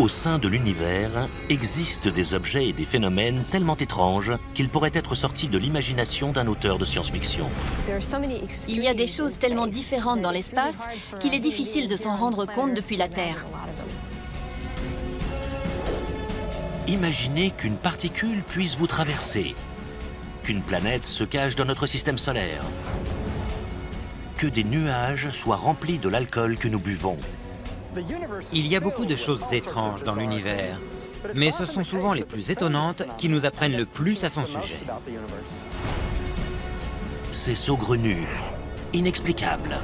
Au sein de l'univers, existent des objets et des phénomènes tellement étranges qu'ils pourraient être sortis de l'imagination d'un auteur de science-fiction. Il y a des choses tellement différentes dans l'espace qu'il est difficile de s'en rendre compte depuis la Terre. Imaginez qu'une particule puisse vous traverser, qu'une planète se cache dans notre système solaire, que des nuages soient remplis de l'alcool que nous buvons. Il y a beaucoup de choses étranges dans l'univers, mais ce sont souvent les plus étonnantes qui nous apprennent le plus à son sujet. C'est saugrenu, inexplicable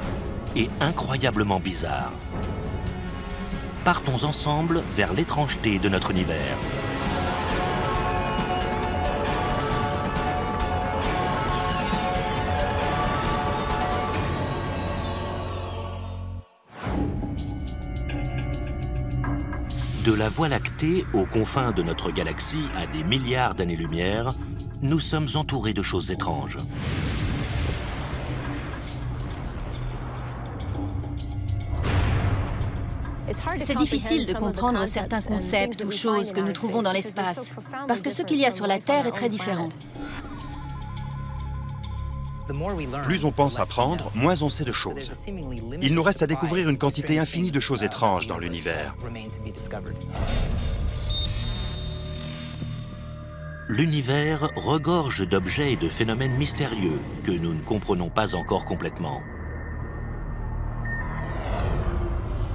et incroyablement bizarre. Partons ensemble vers l'étrangeté de notre univers. De la Voie lactée aux confins de notre galaxie à des milliards d'années-lumière, nous sommes entourés de choses étranges. C'est difficile de comprendre certains concepts ou choses que nous trouvons dans l'espace, parce que ce qu'il y a sur la Terre est très différent. Plus on pense apprendre, moins on sait de choses. Il nous reste à découvrir une quantité infinie de choses étranges dans l'univers. L'univers regorge d'objets et de phénomènes mystérieux que nous ne comprenons pas encore complètement.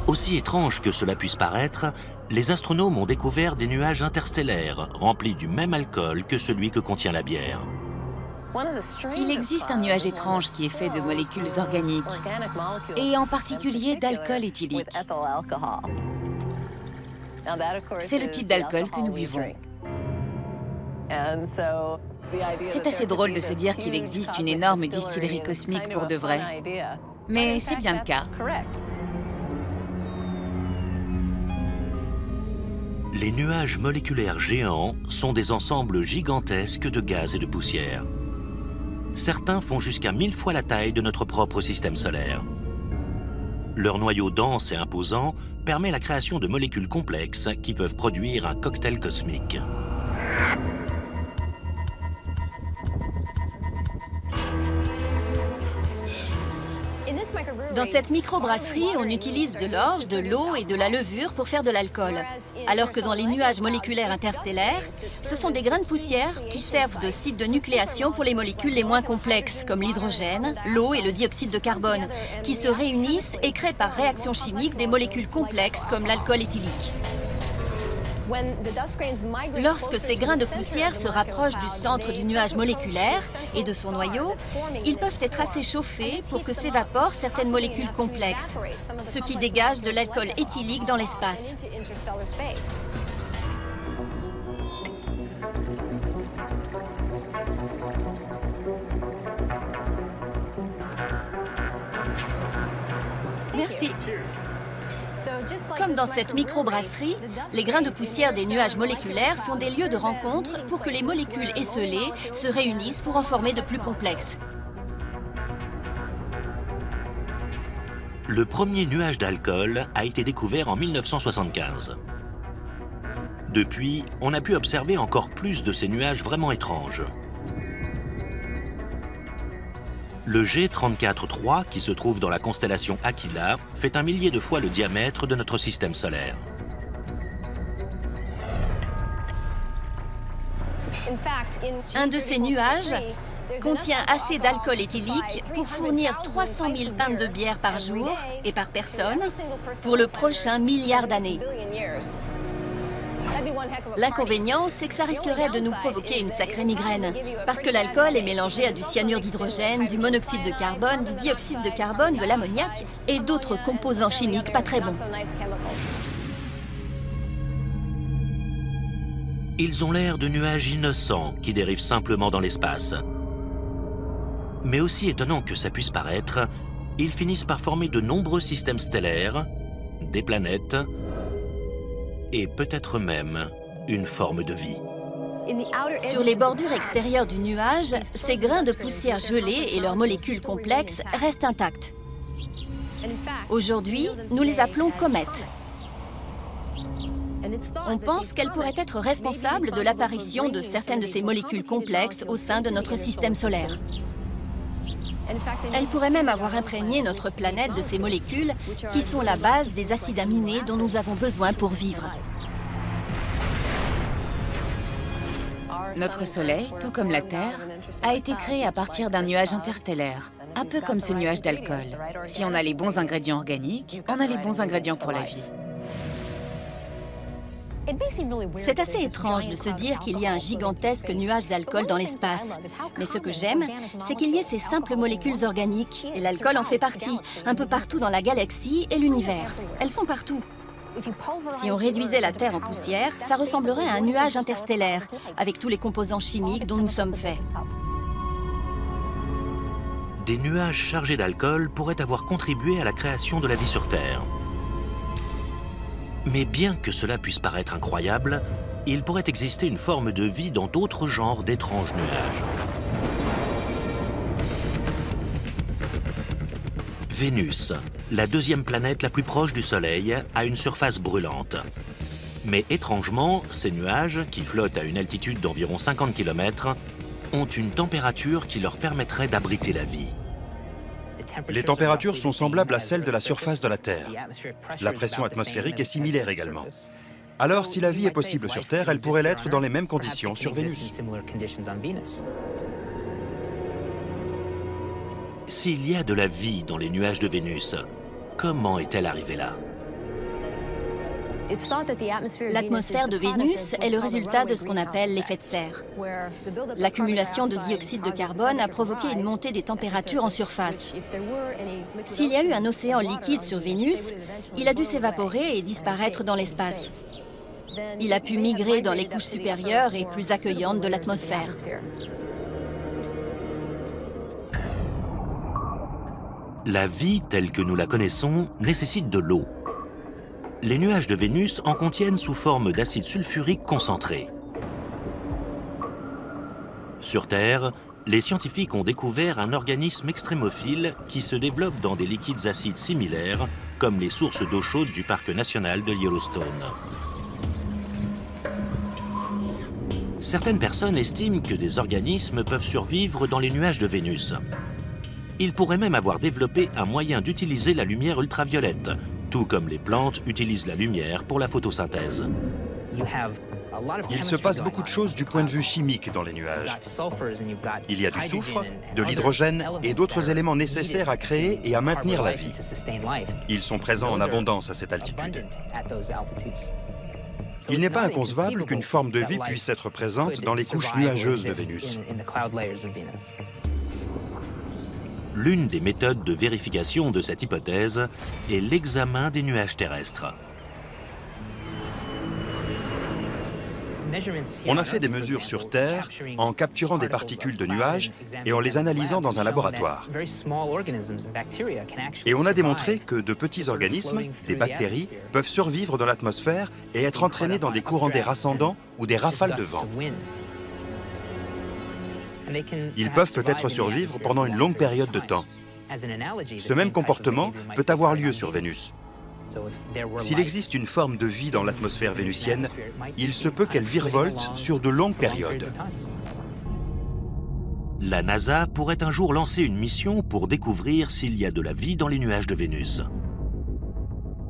Aussi étrange que cela puisse paraître, les astronomes ont découvert des nuages interstellaires remplis du même alcool que celui que contient la bière. Il existe un nuage étrange qui est fait de molécules organiques, et en particulier d'alcool éthylique. C'est le type d'alcool que nous buvons. C'est assez drôle de se dire qu'il existe une énorme distillerie cosmique pour de vrai. Mais c'est bien le cas. Les nuages moléculaires géants sont des ensembles gigantesques de gaz et de poussière. Certains font jusqu'à 1000 fois la taille de notre propre système solaire. Leur noyau dense et imposant permet la création de molécules complexes qui peuvent produire un cocktail cosmique. Dans cette microbrasserie, on utilise de l'orge, de l'eau et de la levure pour faire de l'alcool. Alors que dans les nuages moléculaires interstellaires, ce sont des grains de poussière qui servent de site de nucléation pour les molécules les moins complexes, comme l'hydrogène, l'eau et le dioxyde de carbone, qui se réunissent et créent par réaction chimique des molécules complexes comme l'alcool éthylique. Lorsque ces grains de poussière se rapprochent du centre du nuage moléculaire et de son noyau, ils peuvent être assez chauffés pour que s'évaporent certaines molécules complexes, ce qui dégage de l'alcool éthylique dans l'espace. Merci. Comme dans cette microbrasserie, les grains de poussière des nuages moléculaires sont des lieux de rencontre pour que les molécules esselées se réunissent pour en former de plus complexes. Le premier nuage d'alcool a été découvert en 1975. Depuis, on a pu observer encore plus de ces nuages vraiment étranges. Le G34-3, qui se trouve dans la constellation Aquila, fait 1 millier de fois le diamètre de notre système solaire. Un de ces nuages contient assez d'alcool éthylique pour fournir 300 000 pintes de bière par jour et par personne pour le prochain milliard d'années. L'inconvénient, c'est que ça risquerait de nous provoquer une sacrée migraine, parce que l'alcool est mélangé à du cyanure d'hydrogène, du monoxyde de carbone, du dioxyde de carbone, de l'ammoniac et d'autres composants chimiques pas très bons. Ils ont l'air de nuages innocents qui dérivent simplement dans l'espace. Mais aussi étonnant que ça puisse paraître, ils finissent par former de nombreux systèmes stellaires, des planètes et peut-être même une forme de vie. Sur les bordures extérieures du nuage, ces grains de poussière gelés et leurs molécules complexes restent intacts. Aujourd'hui, nous les appelons comètes. On pense qu'elle pourrait être responsable de l'apparition de certaines de ces molécules complexes au sein de notre système solaire. Elle pourrait même avoir imprégné notre planète de ces molécules qui sont la base des acides aminés dont nous avons besoin pour vivre. Notre Soleil, tout comme la Terre, a été créé à partir d'un nuage interstellaire, un peu comme ce nuage d'alcool. Si on a les bons ingrédients organiques, on a les bons ingrédients pour la vie. C'est assez étrange de se dire qu'il y a un gigantesque nuage d'alcool dans l'espace. Mais ce que j'aime, c'est qu'il y ait ces simples molécules organiques, et l'alcool en fait partie, un peu partout dans la galaxie et l'univers. Elles sont partout. Si on réduisait la Terre en poussière, ça ressemblerait à un nuage interstellaire, avec tous les composants chimiques dont nous sommes faits. Des nuages chargés d'alcool pourraient avoir contribué à la création de la vie sur Terre. Mais bien que cela puisse paraître incroyable, il pourrait exister une forme de vie dans d'autres genres d'étranges nuages. Vénus, la deuxième planète la plus proche du Soleil, a une surface brûlante. Mais étrangement, ces nuages, qui flottent à une altitude d'environ 50 km, ont une température qui leur permettrait d'abriter la vie. Les températures sont semblables à celles de la surface de la Terre. La pression atmosphérique est similaire également. Alors, si la vie est possible sur Terre, elle pourrait l'être dans les mêmes conditions sur Vénus. S'il y a de la vie dans les nuages de Vénus, comment est-elle arrivée là? L'atmosphère de Vénus est le résultat de ce qu'on appelle l'effet de serre. L'accumulation de dioxyde de carbone a provoqué une montée des températures en surface. S'il y a eu un océan liquide sur Vénus, il a dû s'évaporer et disparaître dans l'espace. Il a pu migrer dans les couches supérieures et plus accueillantes de l'atmosphère. La vie telle que nous la connaissons nécessite de l'eau. Les nuages de Vénus en contiennent sous forme d'acide sulfurique concentré. Sur Terre, les scientifiques ont découvert un organisme extrémophile qui se développe dans des liquides acides similaires, comme les sources d'eau chaude du parc national de Yellowstone. Certaines personnes estiment que des organismes peuvent survivre dans les nuages de Vénus. Ils pourraient même avoir développé un moyen d'utiliser la lumière ultraviolette, tout comme les plantes utilisent la lumière pour la photosynthèse. Il se passe beaucoup de choses du point de vue chimique dans les nuages. Il y a du soufre, de l'hydrogène et d'autres éléments nécessaires à créer et à maintenir la vie. Ils sont présents en abondance à cette altitude. Il n'est pas inconcevable qu'une forme de vie puisse être présente dans les couches nuageuses de Vénus. L'une des méthodes de vérification de cette hypothèse est l'examen des nuages terrestres. On a fait des mesures sur Terre en capturant des particules de nuages et en les analysant dans un laboratoire. Et on a démontré que de petits organismes, des bactéries, peuvent survivre dans l'atmosphère et être entraînés dans des courants d'air ascendants ou des rafales de vent. Ils peuvent peut-être survivre pendant une longue période de temps. Ce même comportement peut avoir lieu sur Vénus. S'il existe une forme de vie dans l'atmosphère vénusienne, il se peut qu'elle virevolte sur de longues périodes. La NASA pourrait un jour lancer une mission pour découvrir s'il y a de la vie dans les nuages de Vénus.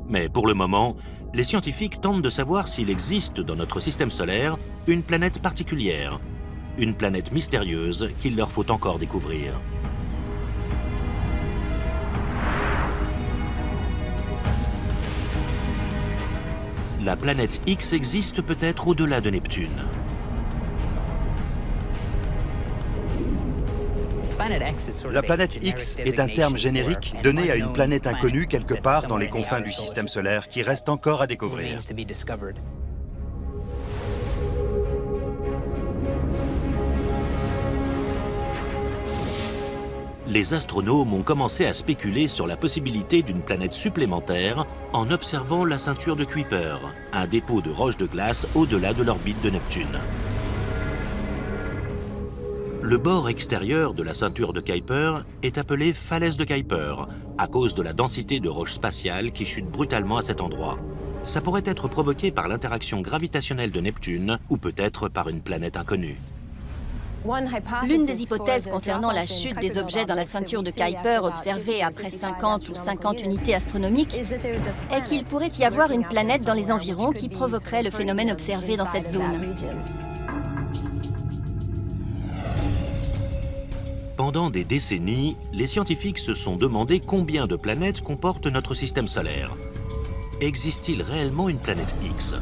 Mais pour le moment, les scientifiques tentent de savoir s'il existe dans notre système solaire une planète particulière, une planète mystérieuse qu'il leur faut encore découvrir. La planète X existe peut-être au-delà de Neptune. La planète X est un terme générique donné à une planète inconnue quelque part dans les confins du système solaire qui reste encore à découvrir. Les astronomes ont commencé à spéculer sur la possibilité d'une planète supplémentaire en observant la ceinture de Kuiper, un dépôt de roches de glace au-delà de l'orbite de Neptune. Le bord extérieur de la ceinture de Kuiper est appelé falaise de Kuiper, à cause de la densité de roches spatiales qui chutent brutalement à cet endroit. Ça pourrait être provoqué par l'interaction gravitationnelle de Neptune ou peut-être par une planète inconnue. L'une des hypothèses concernant la chute des objets dans la ceinture de Kuiper observée après 50 ou 50 unités astronomiques est qu'il pourrait y avoir une planète dans les environs qui provoquerait le phénomène observé dans cette zone. Pendant des décennies, les scientifiques se sont demandé combien de planètes comporte notre système solaire. Existe-t-il réellement une planète X?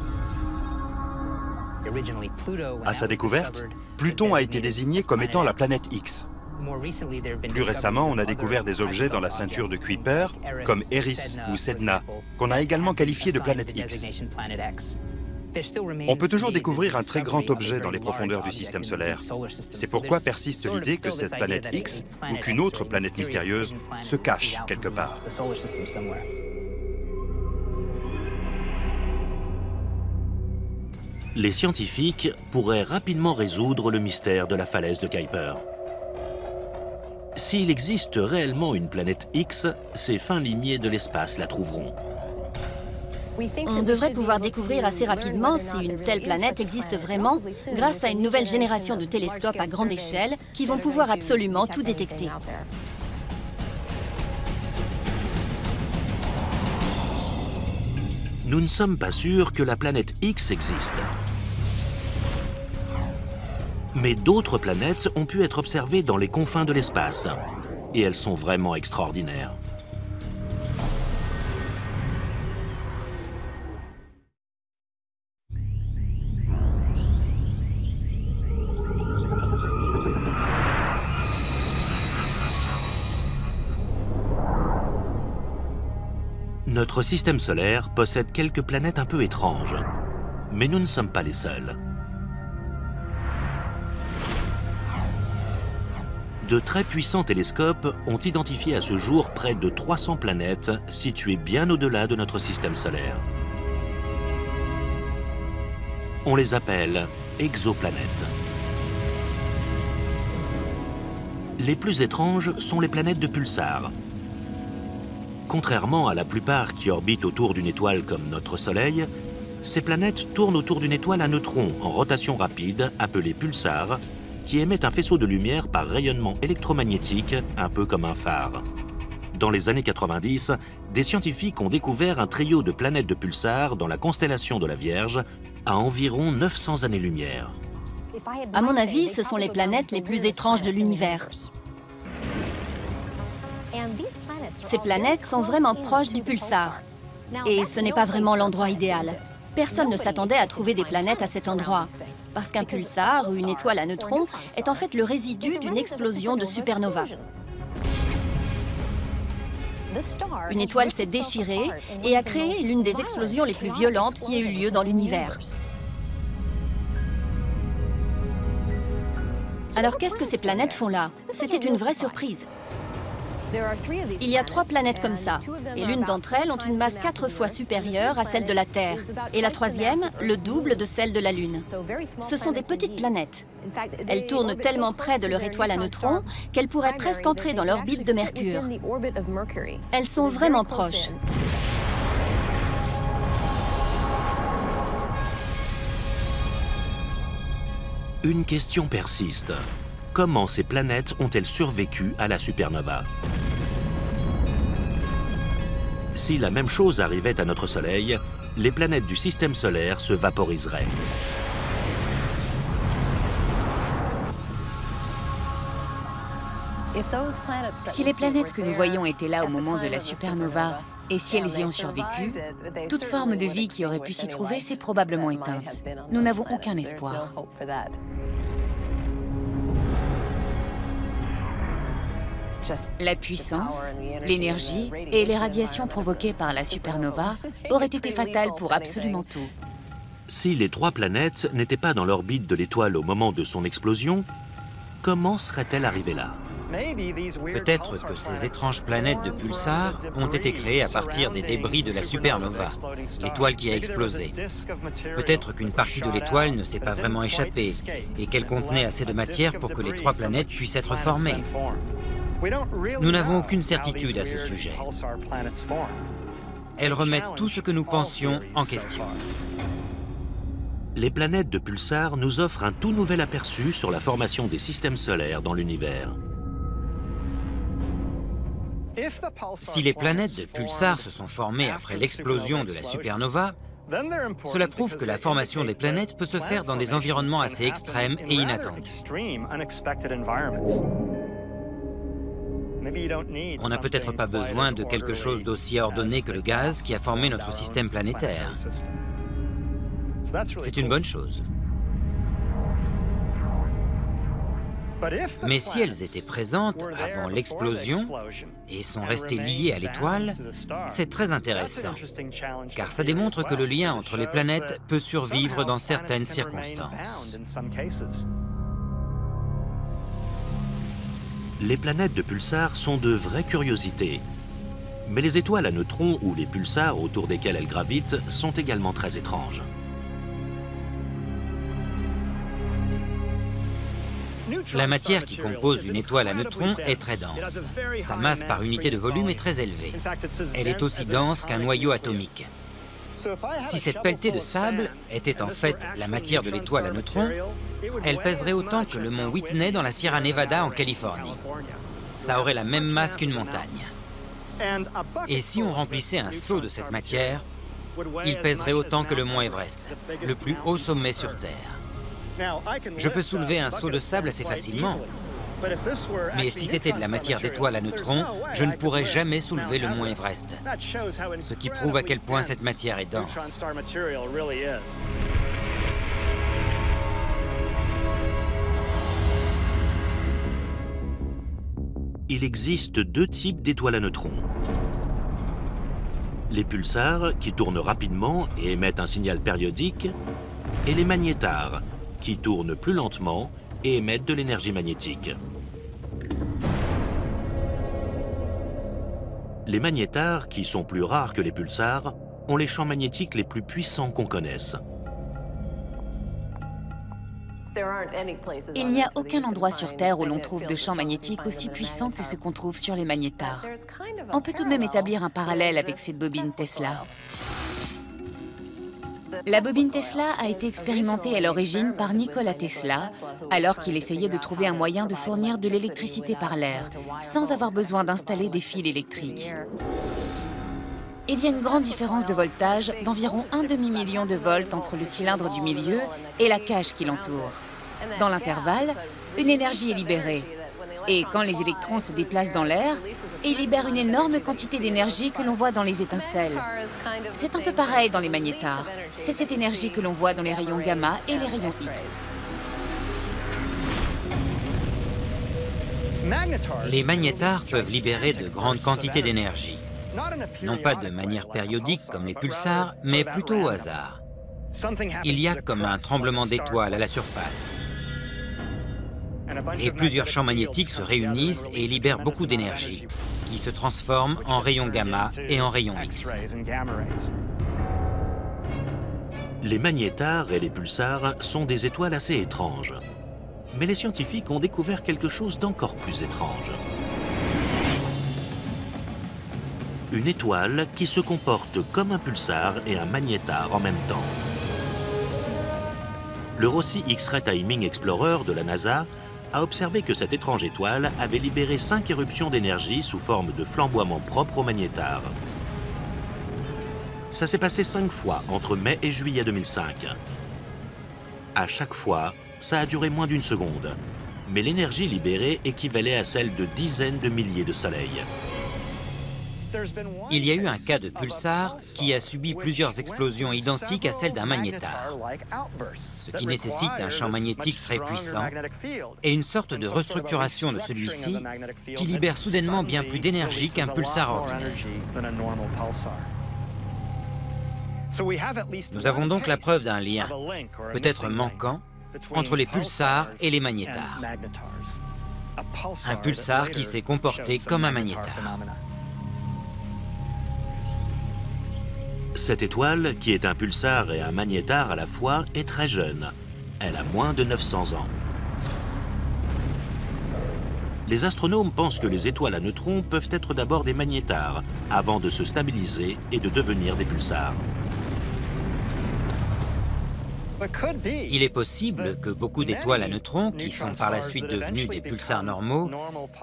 À sa découverte, Pluton a été désigné comme étant la planète X. Plus récemment, on a découvert des objets dans la ceinture de Kuiper, comme Eris ou Sedna, qu'on a également qualifiés de planète X. On peut toujours découvrir un très grand objet dans les profondeurs du système solaire. C'est pourquoi persiste l'idée que cette planète X, ou qu'une autre planète mystérieuse, se cache quelque part. Les scientifiques pourraient rapidement résoudre le mystère de la falaise de Kuiper. S'il existe réellement une planète X, ces fins limiers de l'espace la trouveront. On devrait pouvoir découvrir assez rapidement si une telle planète existe vraiment grâce à une nouvelle génération de télescopes à grande échelle qui vont pouvoir absolument tout détecter. Nous ne sommes pas sûrs que la planète X existe. Mais d'autres planètes ont pu être observées dans les confins de l'espace. Et elles sont vraiment extraordinaires. Notre système solaire possède quelques planètes un peu étranges, mais nous ne sommes pas les seuls. De très puissants télescopes ont identifié à ce jour près de 300 planètes situées bien au-delà de notre système solaire. On les appelle exoplanètes. Les plus étranges sont les planètes de pulsars. Contrairement à la plupart qui orbitent autour d'une étoile comme notre Soleil, ces planètes tournent autour d'une étoile à neutrons en rotation rapide, appelée pulsar, qui émettent un faisceau de lumière par rayonnement électromagnétique, un peu comme un phare. Dans les années 90, des scientifiques ont découvert un trio de planètes de pulsars dans la constellation de la Vierge, à environ 900 années-lumière. À mon avis, ce sont les planètes les plus étranges de l'univers. Ces planètes sont vraiment proches du pulsar. Et ce n'est pas vraiment l'endroit idéal. Personne ne s'attendait à trouver des planètes à cet endroit, parce qu'un pulsar ou une étoile à neutrons est en fait le résidu d'une explosion de supernova. Une étoile s'est déchirée et a créé l'une des explosions les plus violentes qui ait eu lieu dans l'univers. Alors qu'est-ce que ces planètes font là? C'était une vraie surprise. Il y a 3 planètes comme ça, et l'une d'entre elles ont une masse 4 fois supérieure à celle de la Terre, et la troisième, le double de celle de la Lune. Ce sont des petites planètes. Elles tournent tellement près de leur étoile à neutrons qu'elles pourraient presque entrer dans l'orbite de Mercure. Elles sont vraiment proches. Une question persiste. Comment ces planètes ont-elles survécu à la supernova? Si la même chose arrivait à notre Soleil, les planètes du système solaire se vaporiseraient. Si les planètes que nous voyons étaient là au moment de la supernova, et si elles y ont survécu, toute forme de vie qui aurait pu s'y trouver s'est probablement éteinte. Nous n'avons aucun espoir. La puissance, l'énergie et les radiations provoquées par la supernova auraient été fatales pour absolument tout. Si les 3 planètes n'étaient pas dans l'orbite de l'étoile au moment de son explosion, comment seraient-elles arrivées là? Peut-être que ces étranges planètes de pulsars ont été créées à partir des débris de la supernova, l'étoile qui a explosé. Peut-être qu'une partie de l'étoile ne s'est pas vraiment échappée et qu'elle contenait assez de matière pour que les 3 planètes puissent être formées. Nous n'avons aucune certitude à ce sujet. elles remettent tout ce que nous pensions en question. Les planètes de pulsars nous offrent un tout nouvel aperçu sur la formation des systèmes solaires dans l'univers. Si les planètes de pulsars se sont formées après l'explosion de la supernova, cela prouve que la formation des planètes peut se faire dans des environnements assez extrêmes et inattendus. On n'a peut-être pas besoin de quelque chose d'aussi ordonné que le gaz qui a formé notre système planétaire. C'est une bonne chose. Mais si elles étaient présentes avant l'explosion et sont restées liées à l'étoile, c'est très intéressant, car ça démontre que le lien entre les planètes peut survivre dans certaines circonstances. Les planètes de pulsars sont de vraies curiosités. Mais les étoiles à neutrons ou les pulsars autour desquels elles gravitent sont également très étranges. La matière qui compose une étoile à neutrons est très dense. Sa masse par unité de volume est très élevée. Elle est aussi dense qu'un noyau atomique. Si cette pelletée de sable était en fait la matière de l'étoile à neutrons, elle pèserait autant que le mont Whitney dans la Sierra Nevada en Californie. Ça aurait la même masse qu'une montagne. Et si on remplissait un seau de cette matière, il pèserait autant que le mont Everest, le plus haut sommet sur Terre. Je peux soulever un seau de sable assez facilement, mais si c'était de la matière d'étoile à neutrons, je ne pourrais jamais soulever le mont Everest, ce qui prouve à quel point cette matière est dense. Il existe deux types d'étoiles à neutrons. Les pulsars, qui tournent rapidement et émettent un signal périodique, et les magnétars, qui tournent plus lentement et émettent de l'énergie magnétique. Les magnétars, qui sont plus rares que les pulsars, ont les champs magnétiques les plus puissants qu'on connaisse. Il n'y a aucun endroit sur Terre où l'on trouve de champs magnétiques aussi puissants que ceux qu'on trouve sur les magnétars. On peut tout de même établir un parallèle avec cette bobine Tesla. La bobine Tesla a été expérimentée à l'origine par Nikola Tesla, alors qu'il essayait de trouver un moyen de fournir de l'électricité par l'air, sans avoir besoin d'installer des fils électriques. Il y a une grande différence de voltage d'environ 1 demi-million de volts entre le cylindre du milieu et la cage qui l'entoure. Dans l'intervalle, une énergie est libérée. Et quand les électrons se déplacent dans l'air, ils libèrent une énorme quantité d'énergie que l'on voit dans les étincelles. C'est un peu pareil dans les magnétars. C'est cette énergie que l'on voit dans les rayons gamma et les rayons X. Les magnétars peuvent libérer de grandes quantités d'énergie. Non pas de manière périodique comme les pulsars, mais plutôt au hasard. Il y a comme un tremblement d'étoiles à la surface. Et plusieurs champs magnétiques se réunissent et libèrent beaucoup d'énergie, qui se transforme en rayons gamma et en rayons X. Les magnétars et les pulsars sont des étoiles assez étranges. Mais les scientifiques ont découvert quelque chose d'encore plus étrange. Une étoile qui se comporte comme un pulsar et un magnétar en même temps. Le Rossi X-ray Timing Explorer de la NASA a observé que cette étrange étoile avait libéré 5 éruptions d'énergie sous forme de flamboiements propres au magnétar. Ça s'est passé 5 fois entre mai et juillet 2005. À chaque fois, ça a duré moins d'1 seconde, mais l'énergie libérée équivalait à celle de dizaines de milliers de soleils. Il y a eu un cas de pulsar qui a subi plusieurs explosions identiques à celles d'un magnétar, ce qui nécessite un champ magnétique très puissant et une sorte de restructuration de celui-ci qui libère soudainement bien plus d'énergie qu'un pulsar ordinaire. Nous avons donc la preuve d'un lien, peut-être manquant, entre les pulsars et les magnétars. Un pulsar qui s'est comporté comme un magnétar. Cette étoile, qui est un pulsar et un magnétar à la fois, est très jeune. Elle a moins de 900 ans. Les astronomes pensent que les étoiles à neutrons peuvent être d'abord des magnétars, avant de se stabiliser et de devenir des pulsars. Il est possible que beaucoup d'étoiles à neutrons, qui sont par la suite devenues des pulsars normaux,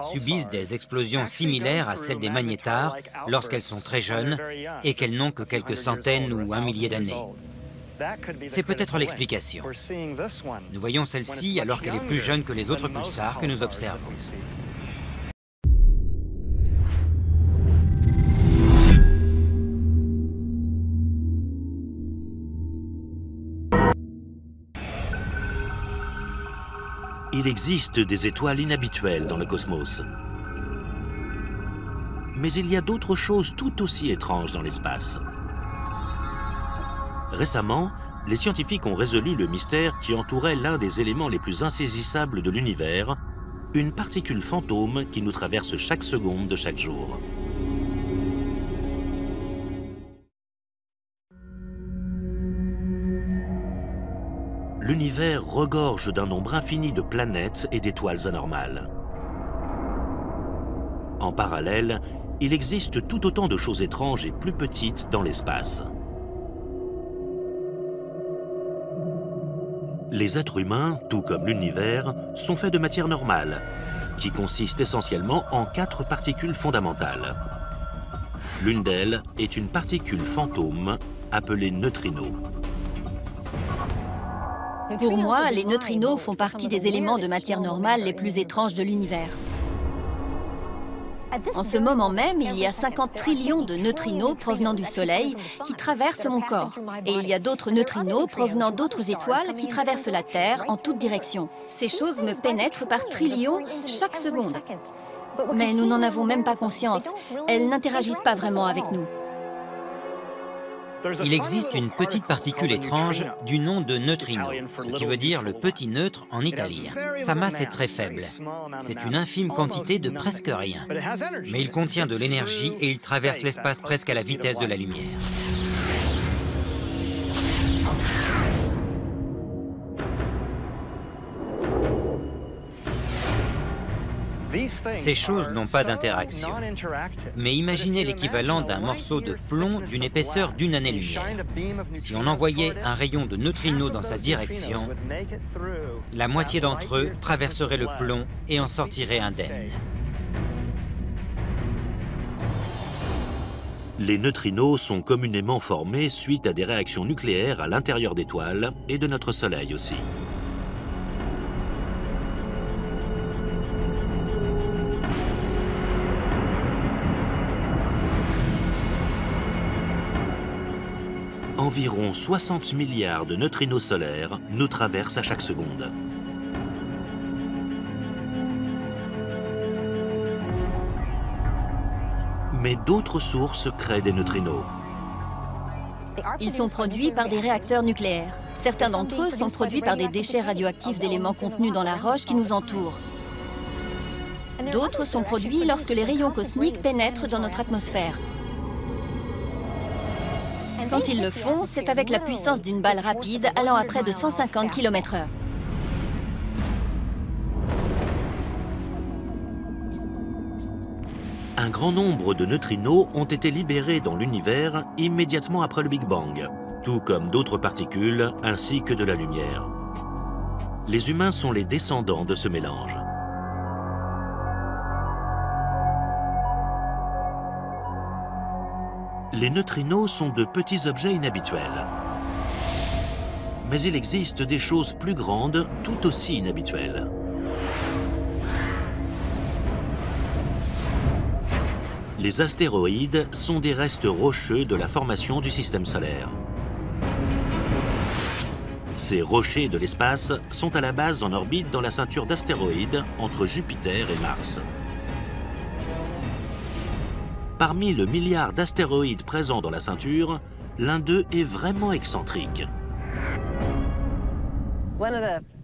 subissent des explosions similaires à celles des magnétars lorsqu'elles sont très jeunes et qu'elles n'ont que quelques centaines ou un millier d'années. C'est peut-être l'explication. Nous voyons celle-ci alors qu'elle est plus jeune que les autres pulsars que nous observons. Il existe des étoiles inhabituelles dans le cosmos. Mais il y a d'autres choses tout aussi étranges dans l'espace. Récemment, les scientifiques ont résolu le mystère qui entourait l'un des éléments les plus insaisissables de l'univers, une particule fantôme qui nous traverse chaque seconde de chaque jour. L'univers regorge d'un nombre infini de planètes et d'étoiles anormales. En parallèle, il existe tout autant de choses étranges et plus petites dans l'espace. Les êtres humains, tout comme l'univers, sont faits de matière normale, qui consiste essentiellement en 4 particules fondamentales. L'une d'elles est une particule fantôme appelée neutrino. Pour moi, les neutrinos font partie des éléments de matière normale les plus étranges de l'univers. En ce moment même, il y a 50 trillions de neutrinos provenant du Soleil qui traversent mon corps. Et il y a d'autres neutrinos provenant d'autres étoiles qui traversent la Terre en toutes directions. Ces choses me pénètrent par trillions chaque seconde. Mais nous n'en avons même pas conscience. Elles n'interagissent pas vraiment avec nous. Il existe une petite particule étrange du nom de neutrino, ce qui veut dire le petit neutre en italien. Sa masse est très faible. C'est une infime quantité de presque rien. Mais il contient de l'énergie et il traverse l'espace presque à la vitesse de la lumière. Ces choses n'ont pas d'interaction. Mais imaginez l'équivalent d'un morceau de plomb d'une épaisseur d'une année-lumière. Si on envoyait un rayon de neutrinos dans sa direction, la moitié d'entre eux traverserait le plomb et en sortirait indemne. Les neutrinos sont communément formés suite à des réactions nucléaires à l'intérieur d'étoiles et de notre Soleil aussi. Environ 60 milliards de neutrinos solaires nous traversent à chaque seconde. Mais d'autres sources créent des neutrinos. Ils sont produits par des réacteurs nucléaires. Certains d'entre eux sont produits par des déchets radioactifs d'éléments contenus dans la roche qui nous entoure. D'autres sont produits lorsque les rayons cosmiques pénètrent dans notre atmosphère. Quand ils le font, c'est avec la puissance d'une balle rapide allant à près de 150 km/h. Un grand nombre de neutrinos ont été libérés dans l'univers immédiatement après le Big Bang, tout comme d'autres particules ainsi que de la lumière. Les humains sont les descendants de ce mélange. Les neutrinos sont de petits objets inhabituels. Mais il existe des choses plus grandes, tout aussi inhabituelles. Les astéroïdes sont des restes rocheux de la formation du système solaire. Ces rochers de l'espace sont à la base en orbite dans la ceinture d'astéroïdes entre Jupiter et Mars. Parmi le milliard d'astéroïdes présents dans la ceinture, l'un d'eux est vraiment excentrique.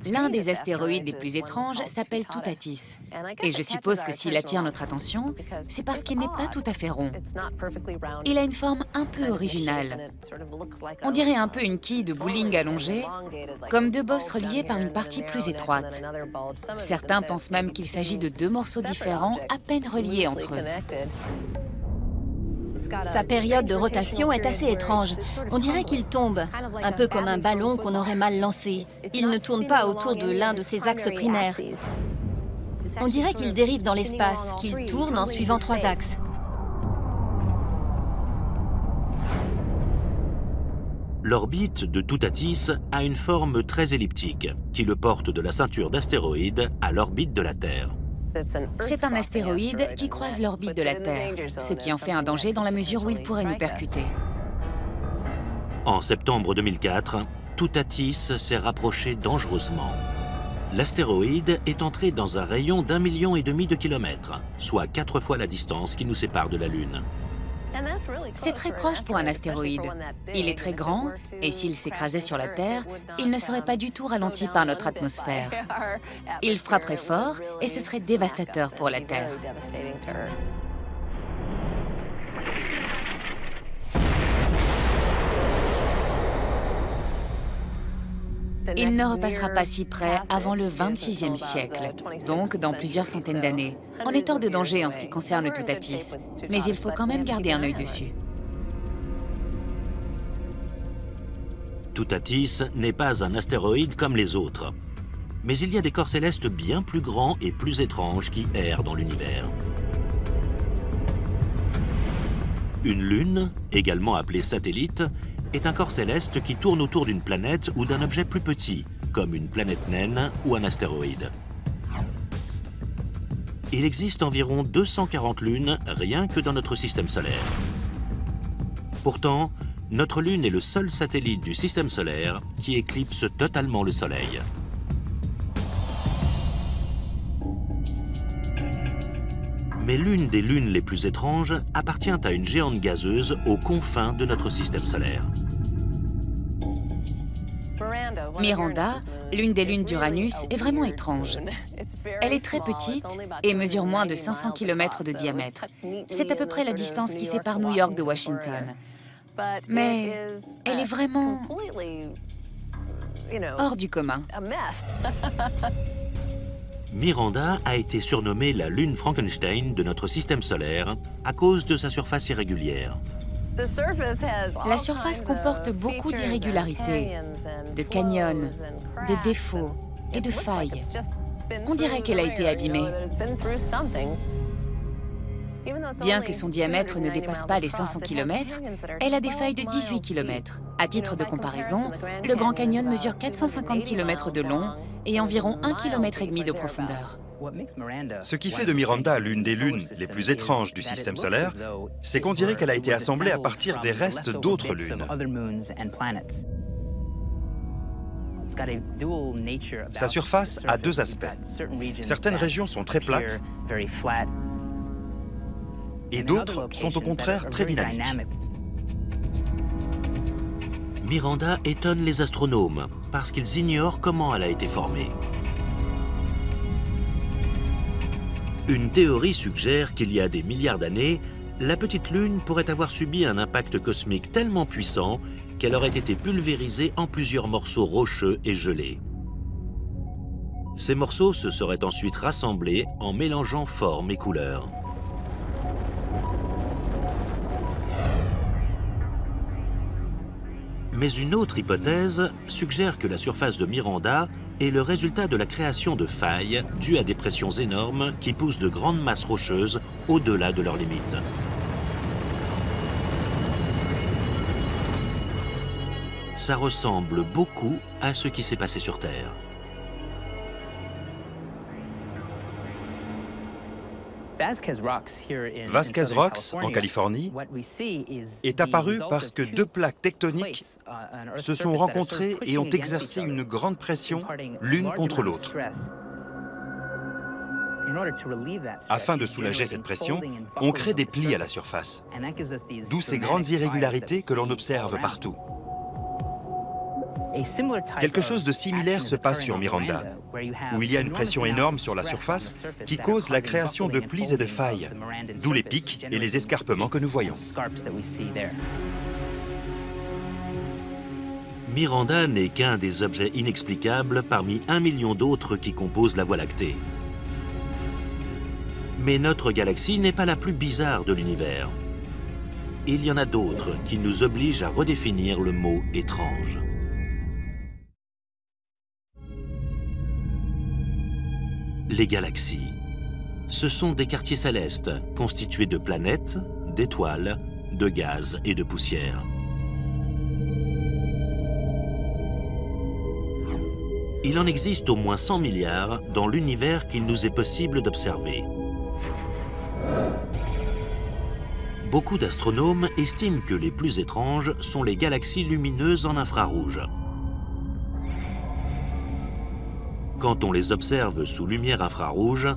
L'un des astéroïdes les plus étranges s'appelle Toutatis. Et je suppose que s'il attire notre attention, c'est parce qu'il n'est pas tout à fait rond. Il a une forme un peu originale. On dirait un peu une quille de bowling allongée, comme deux bosses reliées par une partie plus étroite. Certains pensent même qu'il s'agit de deux morceaux différents, à peine reliés entre eux. Sa période de rotation est assez étrange. On dirait qu'il tombe, un peu comme un ballon qu'on aurait mal lancé. Il ne tourne pas autour de l'un de ses axes primaires. On dirait qu'il dérive dans l'espace, qu'il tourne en suivant 3 axes. L'orbite de Toutatis a une forme très elliptique, qui le porte de la ceinture d'astéroïdes à l'orbite de la Terre. C'est un astéroïde qui croise l'orbite de la Terre, ce qui en fait un danger dans la mesure où il pourrait nous percuter. En septembre 2004, Toutatis s'est rapproché dangereusement. L'astéroïde est entré dans un rayon d'1,5 million de kilomètres, soit 4 fois la distance qui nous sépare de la Lune. C'est très proche pour un astéroïde. Il est très grand, et s'il s'écrasait sur la Terre, il ne serait pas du tout ralenti par notre atmosphère. Il frapperait fort, et ce serait dévastateur pour la Terre. Il ne repassera pas si près avant le 26e siècle, donc dans plusieurs centaines d'années. On est hors de danger en ce qui concerne Toutatis, mais il faut quand même garder un œil dessus. Toutatis n'est pas un astéroïde comme les autres. Mais il y a des corps célestes bien plus grands et plus étranges qui errent dans l'univers. Une lune, également appelée satellite, est un corps céleste qui tourne autour d'une planète ou d'un objet plus petit, comme une planète naine ou un astéroïde. Il existe environ 240 lunes rien que dans notre système solaire. Pourtant, notre Lune est le seul satellite du système solaire qui éclipse totalement le Soleil. Mais l'une des lunes les plus étranges appartient à une géante gazeuse aux confins de notre système solaire. Miranda, l'une des lunes d'Uranus, est vraiment étrange. Elle est très petite et mesure moins de 500 km de diamètre. C'est à peu près la distance qui sépare New York de Washington. Mais elle est vraiment hors du commun. Miranda a été surnommée la lune Frankenstein de notre système solaire à cause de sa surface irrégulière. La surface comporte beaucoup d'irrégularités, de canyons, de défauts et de failles. On dirait qu'elle a été abîmée. Bien que son diamètre ne dépasse pas les 500 km, elle a des failles de 18 km. À titre de comparaison, le Grand Canyon mesure 450 km de long et environ 1,5 km de profondeur. Ce qui fait de Miranda l'une des lunes les plus étranges du système solaire, c'est qu'on dirait qu'elle a été assemblée à partir des restes d'autres lunes. Sa surface a 2 aspects. Certaines régions sont très plates et d'autres sont au contraire très dynamiques. Miranda étonne les astronomes parce qu'ils ignorent comment elle a été formée. Une théorie suggère qu'il y a des milliards d'années, la petite lune pourrait avoir subi un impact cosmique tellement puissant qu'elle aurait été pulvérisée en plusieurs morceaux rocheux et gelés. Ces morceaux se seraient ensuite rassemblés en mélangeant formes et couleurs. Mais une autre hypothèse suggère que la surface de Miranda est le résultat de la création de failles dues à des pressions énormes qui poussent de grandes masses rocheuses au-delà de leurs limites. Ça ressemble beaucoup à ce qui s'est passé sur Terre. Vasquez Rocks, en Californie, est apparu parce que 2 plaques tectoniques se sont rencontrées et ont exercé une grande pression l'une contre l'autre. Afin de soulager cette pression, on crée des plis à la surface, d'où ces grandes irrégularités que l'on observe partout. Quelque chose de similaire se passe sur Miranda, où il y a une pression énorme sur la surface qui cause la création de plis et de failles, d'où les pics et les escarpements que nous voyons. Miranda n'est qu'un des objets inexplicables parmi 1 million d'autres qui composent la Voie lactée. Mais notre galaxie n'est pas la plus bizarre de l'univers. Il y en a d'autres qui nous obligent à redéfinir le mot « étrange ». Les galaxies, ce sont des quartiers célestes constitués de planètes, d'étoiles, de gaz et de poussière. Il en existe au moins 100 milliards dans l'univers qu'il nous est possible d'observer. Beaucoup d'astronomes estiment que les plus étranges sont les galaxies lumineuses en infrarouge. Quand on les observe sous lumière infrarouge,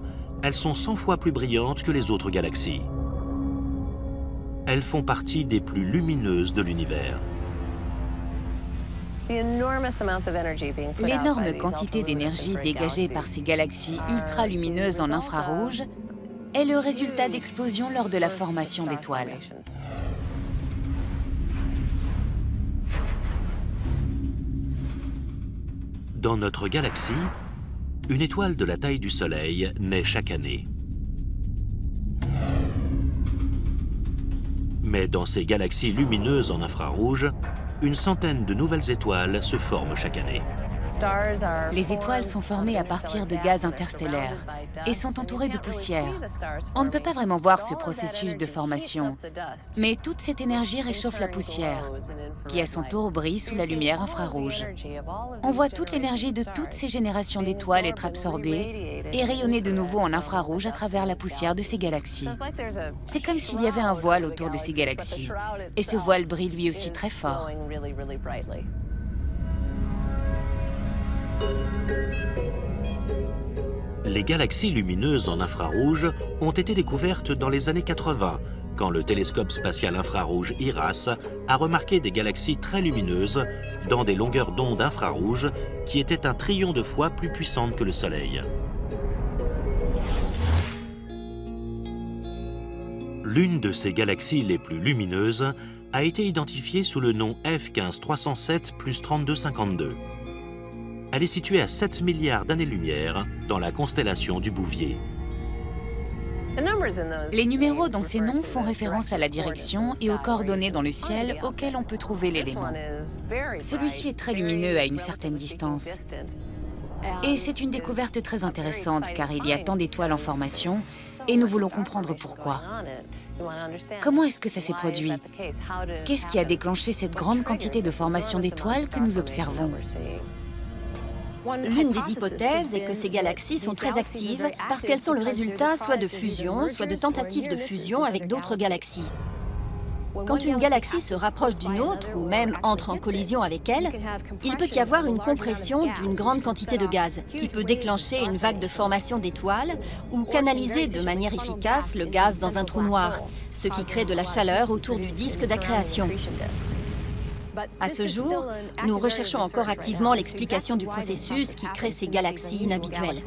elles sont 100 fois plus brillantes que les autres galaxies. Elles font partie des plus lumineuses de l'univers. L'énorme quantité d'énergie dégagée par ces galaxies ultra-lumineuses en infrarouge est le résultat d'explosions lors de la formation d'étoiles. Dans notre galaxie, une étoile de la taille du Soleil naît chaque année. Mais dans ces galaxies lumineuses en infrarouge, une centaine de nouvelles étoiles se forment chaque année. Les étoiles sont formées à partir de gaz interstellaires et sont entourées de poussière. On ne peut pas vraiment voir ce processus de formation, mais toute cette énergie réchauffe la poussière, qui à son tour brille sous la lumière infrarouge. On voit toute l'énergie de toutes ces générations d'étoiles être absorbée et rayonner de nouveau en infrarouge à travers la poussière de ces galaxies. C'est comme s'il y avait un voile autour de ces galaxies, et ce voile brille lui aussi très fort. Les galaxies lumineuses en infrarouge ont été découvertes dans les années 80, quand le télescope spatial infrarouge IRAS a remarqué des galaxies très lumineuses dans des longueurs d'onde infrarouges qui étaient un trillion de fois plus puissantes que le Soleil. L'une de ces galaxies les plus lumineuses a été identifiée sous le nom F15307 + 3252. Elle est située à 7 milliards d'années-lumière dans la constellation du Bouvier. Les numéros dans ces noms font référence à la direction et aux coordonnées dans le ciel auxquelles on peut trouver l'élément. Celui-ci est très lumineux à une certaine distance. Et c'est une découverte très intéressante car il y a tant d'étoiles en formation et nous voulons comprendre pourquoi. Comment est-ce que ça s'est produit? Qu'est-ce qui a déclenché cette grande quantité de formation d'étoiles que nous observons? L'une des hypothèses est que ces galaxies sont très actives parce qu'elles sont le résultat soit de fusion, soit de tentatives de fusion avec d'autres galaxies. Quand une galaxie se rapproche d'une autre, ou même entre en collision avec elle, il peut y avoir une compression d'une grande quantité de gaz, qui peut déclencher une vague de formation d'étoiles ou canaliser de manière efficace le gaz dans un trou noir, ce qui crée de la chaleur autour du disque d'accrétion. À ce jour, nous recherchons encore activement l'explication du processus qui crée ces galaxies inhabituelles.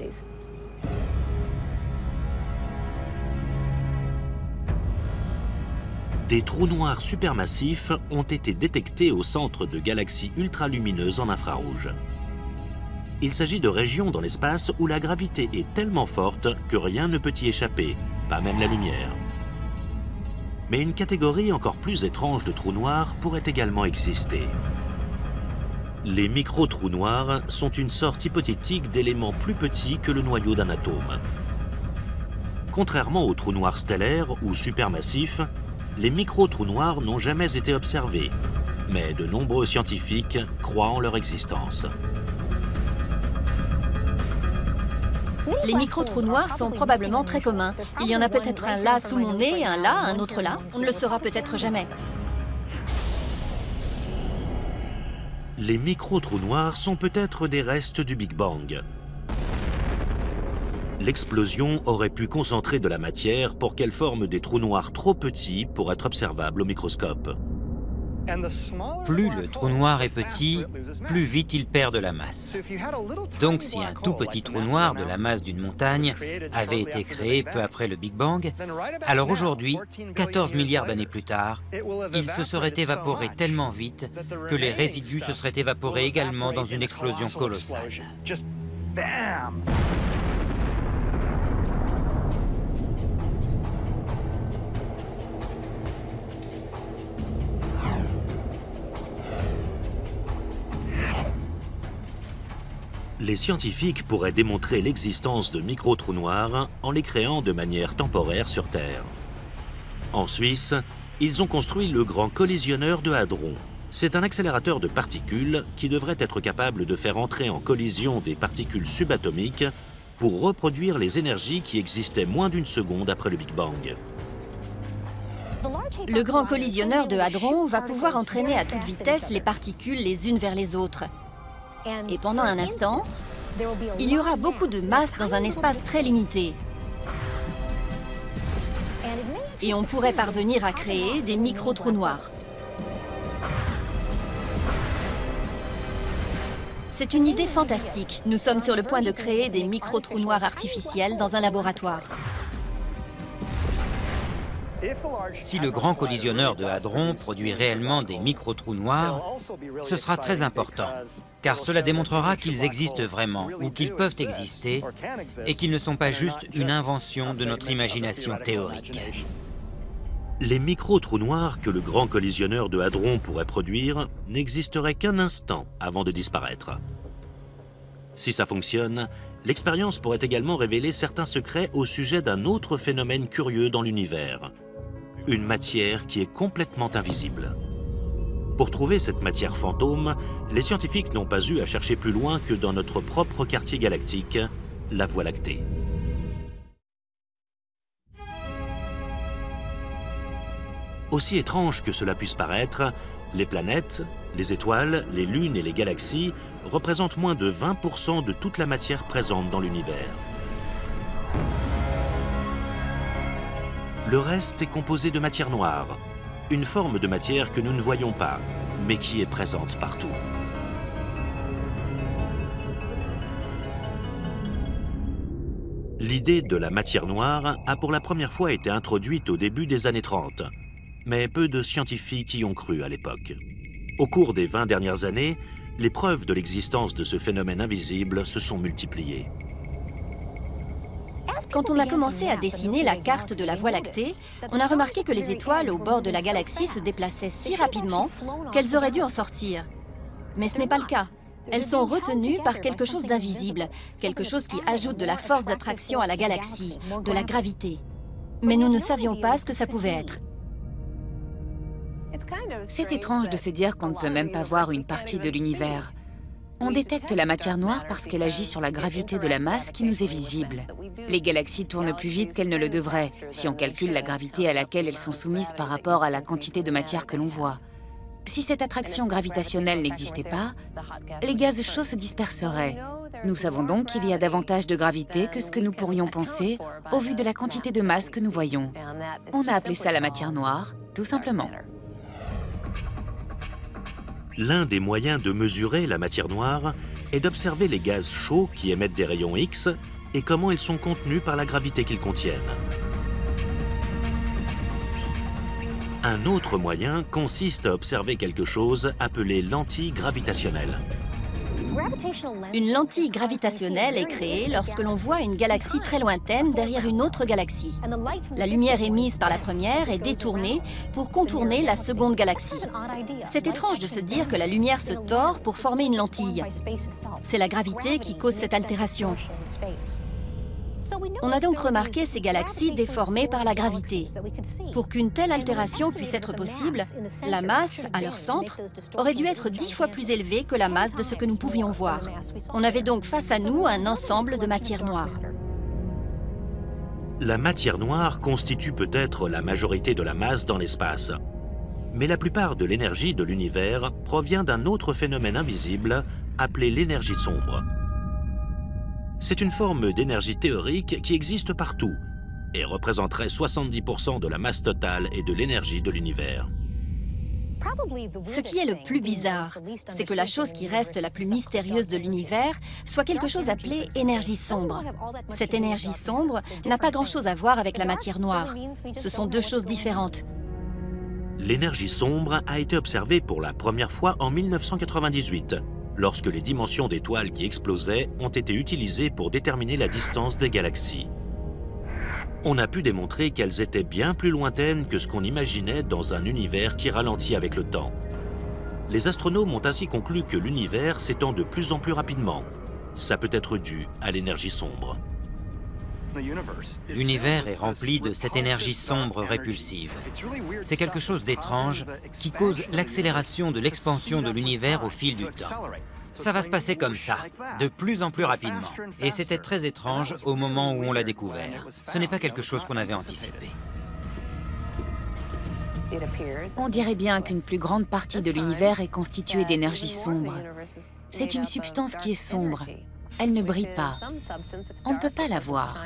Des trous noirs supermassifs ont été détectés au centre de galaxies ultralumineuses en infrarouge. Il s'agit de régions dans l'espace où la gravité est tellement forte que rien ne peut y échapper, pas même la lumière. Mais une catégorie encore plus étrange de trous noirs pourrait également exister. Les micro-trous noirs sont une sorte hypothétique d'éléments plus petits que le noyau d'un atome. Contrairement aux trous noirs stellaires ou supermassifs, les micro-trous noirs n'ont jamais été observés, mais de nombreux scientifiques croient en leur existence. Les micro-trous noirs sont probablement très communs. Il y en a peut-être un là sous mon nez, un là, un autre là. On ne le saura peut-être jamais. Les micro-trous noirs sont peut-être des restes du Big Bang. L'explosion aurait pu concentrer de la matière pour qu'elle forme des trous noirs trop petits pour être observables au microscope. Plus le trou noir est petit, plus vite il perd de la masse. Donc si un tout petit trou noir de la masse d'une montagne avait été créé peu après le Big Bang, alors aujourd'hui, 14 milliards d'années plus tard, il se serait évaporé tellement vite que les résidus se seraient évaporés également dans une explosion colossale. Les scientifiques pourraient démontrer l'existence de micro-trous noirs en les créant de manière temporaire sur Terre. En Suisse, ils ont construit le Grand Collisionneur de Hadron. C'est un accélérateur de particules qui devrait être capable de faire entrer en collision des particules subatomiques pour reproduire les énergies qui existaient moins d'une seconde après le Big Bang. Le Grand Collisionneur de Hadron va pouvoir entraîner à toute vitesse les particules les unes vers les autres. Et pendant un instant, il y aura beaucoup de masse dans un espace très limité. Et on pourrait parvenir à créer des micro-trous noirs. C'est une idée fantastique. Nous sommes sur le point de créer des micro-trous noirs artificiels dans un laboratoire. Si le Grand Collisionneur de Hadron produit réellement des micro-trous noirs, ce sera très important, car cela démontrera qu'ils existent vraiment, ou qu'ils peuvent exister, et qu'ils ne sont pas juste une invention de notre imagination théorique. Les micro-trous noirs que le Grand Collisionneur de Hadron pourrait produire n'existeraient qu'un instant avant de disparaître. Si ça fonctionne, l'expérience pourrait également révéler certains secrets au sujet d'un autre phénomène curieux dans l'univers. Une matière qui est complètement invisible. Pour trouver cette matière fantôme, les scientifiques n'ont pas eu à chercher plus loin que dans notre propre quartier galactique, la Voie lactée. Aussi étrange que cela puisse paraître, les planètes, les étoiles, les lunes et les galaxies représentent moins de 20% de toute la matière présente dans l'univers. Le reste est composé de matière noire, une forme de matière que nous ne voyons pas, mais qui est présente partout. L'idée de la matière noire a pour la première fois été introduite au début des années 30, mais peu de scientifiques y ont cru à l'époque. Au cours des 20 dernières années, les preuves de l'existence de ce phénomène invisible se sont multipliées. Quand on a commencé à dessiner la carte de la Voie lactée, on a remarqué que les étoiles au bord de la galaxie se déplaçaient si rapidement qu'elles auraient dû en sortir. Mais ce n'est pas le cas. Elles sont retenues par quelque chose d'invisible, quelque chose qui ajoute de la force d'attraction à la galaxie, de la gravité. Mais nous ne savions pas ce que ça pouvait être. C'est étrange de se dire qu'on ne peut même pas voir une partie de l'univers. On détecte la matière noire parce qu'elle agit sur la gravité de la masse qui nous est visible. Les galaxies tournent plus vite qu'elles ne le devraient, si on calcule la gravité à laquelle elles sont soumises par rapport à la quantité de matière que l'on voit. Si cette attraction gravitationnelle n'existait pas, les gaz chauds se disperseraient. Nous savons donc qu'il y a davantage de gravité que ce que nous pourrions penser au vu de la quantité de masse que nous voyons. On a appelé ça la matière noire, tout simplement. L'un des moyens de mesurer la matière noire est d'observer les gaz chauds qui émettent des rayons X et comment ils sont contenus par la gravité qu'ils contiennent. Un autre moyen consiste à observer quelque chose appelé lentille gravitationnelle. Une lentille gravitationnelle est créée lorsque l'on voit une galaxie très lointaine derrière une autre galaxie. La lumière émise par la première est détournée pour contourner la seconde galaxie. C'est étrange de se dire que la lumière se tord pour former une lentille. C'est la gravité qui cause cette altération. On a donc remarqué ces galaxies déformées par la gravité. Pour qu'une telle altération puisse être possible, la masse, à leur centre, aurait dû être 10 fois plus élevée que la masse de ce que nous pouvions voir. On avait donc face à nous un ensemble de matière noire. La matière noire constitue peut-être la majorité de la masse dans l'espace. Mais la plupart de l'énergie de l'univers provient d'un autre phénomène invisible appelé l'énergie sombre. C'est une forme d'énergie théorique qui existe partout et représenterait 70% de la masse totale et de l'énergie de l'univers. Ce qui est le plus bizarre, c'est que la chose qui reste la plus mystérieuse de l'univers soit quelque chose appelé énergie sombre. Cette énergie sombre n'a pas grand-chose à voir avec la matière noire. Ce sont deux choses différentes. L'énergie sombre a été observée pour la première fois en 1998, lorsque les dimensions d'étoiles qui explosaient ont été utilisées pour déterminer la distance des galaxies. On a pu démontrer qu'elles étaient bien plus lointaines que ce qu'on imaginait dans un univers qui ralentit avec le temps. Les astronomes ont ainsi conclu que l'univers s'étend de plus en plus rapidement. Ça peut être dû à l'énergie sombre. L'univers est rempli de cette énergie sombre répulsive. C'est quelque chose d'étrange qui cause l'accélération de l'expansion de l'univers au fil du temps. Ça va se passer comme ça, de plus en plus rapidement. Et c'était très étrange au moment où on l'a découvert. Ce n'est pas quelque chose qu'on avait anticipé. On dirait bien qu'une plus grande partie de l'univers est constituée d'énergie sombre. C'est une substance qui est sombre. Elle ne brille pas. On ne peut pas la voir.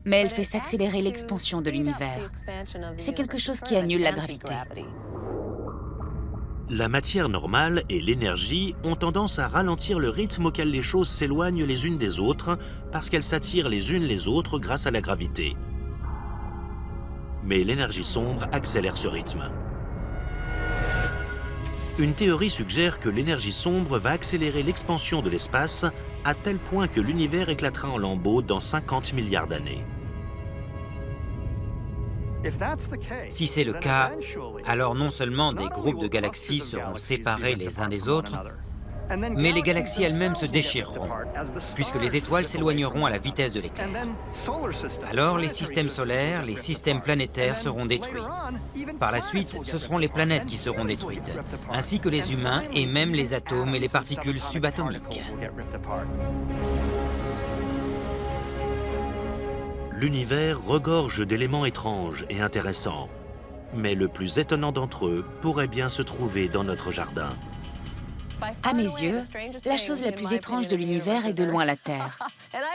Mais elle fait s'accélérer l'expansion de l'univers. C'est quelque chose qui annule la gravité. La matière normale et l'énergie ont tendance à ralentir le rythme auquel les choses s'éloignent les unes des autres parce qu'elles s'attirent les unes les autres grâce à la gravité. Mais l'énergie sombre accélère ce rythme. Une théorie suggère que l'énergie sombre va accélérer l'expansion de l'espace à tel point que l'univers éclatera en lambeaux dans 50 milliards d'années. Si c'est le cas, alors non seulement des groupes de galaxies seront séparés les uns des autres, mais les galaxies elles-mêmes se déchireront, puisque les étoiles s'éloigneront à la vitesse de l'éclair. Alors les systèmes solaires, les systèmes planétaires seront détruits. Par la suite, ce seront les planètes qui seront détruites, ainsi que les humains et même les atomes et les particules subatomiques. L'univers regorge d'éléments étranges et intéressants. Mais le plus étonnant d'entre eux pourrait bien se trouver dans notre jardin. À mes yeux, la chose la plus étrange de l'univers est de loin la Terre.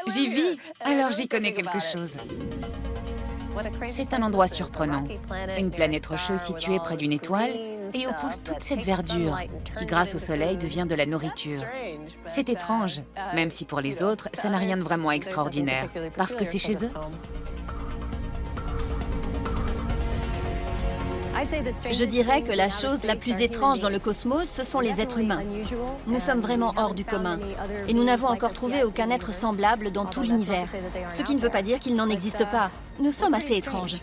J'y vis, alors j'y connais quelque chose. C'est un endroit surprenant. Une planète rocheuse située près d'une étoile et où pousse toute cette verdure qui, grâce au soleil, devient de la nourriture. C'est étrange, même si pour les autres, ça n'a rien de vraiment extraordinaire, parce que c'est chez eux. Je dirais que la chose la plus étrange dans le cosmos, ce sont les êtres humains. Nous sommes vraiment hors du commun. Et nous n'avons encore trouvé aucun être semblable dans tout l'univers. Ce qui ne veut pas dire qu'il n'en existe pas. Nous sommes assez étranges.